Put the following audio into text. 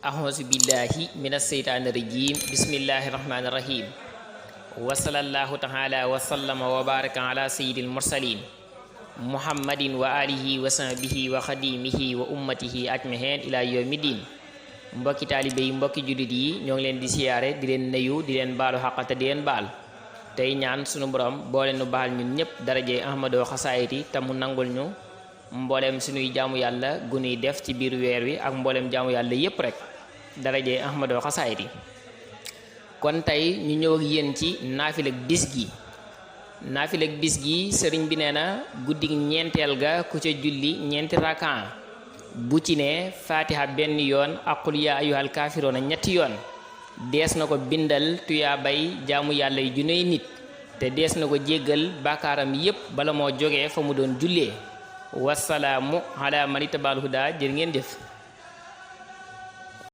أعوذ بالله من الشيطان الرجيم بسم الله الرحمن الرحيم وصلى الله تعالى وسلم وبارك على سيد المرسلين محمد وآله وصحبه وخديمه وأمته أجمعين إلى يوم الدين mbokki taalibe yi mbokki jullit yi ñoo ngi leen di siyaare di leen nuyu di leen baalu xaq te di leen baal tey ñaan sunu borom boole nu baal ñun ñëpp daraje Ahmadou Xasaayiti te mu nangul ñu mboolem sunuy jaamu yàlla gunuy def ci biir weer wi ak mboolem jaamu yàlla yépp rek daraje Ahmadou Xasaayiti kon tey ñu ñëw ak yéen ci naafila bis gi sëriñ bi nee na guddi ñeenteel ga ku ca julli ñeenti rakan bu ci ne fatiha benn yoon ak qul yaa ayyuhal kaafiroona ñetti yoon dees na ko bindal tuyaabay jaamu yàlla yu juney nit te dees na ko jéggal baakaaram yépp bala moo jógee fa mu doon jullee wasalaamu ala man itabal huda jërë ngeen jëf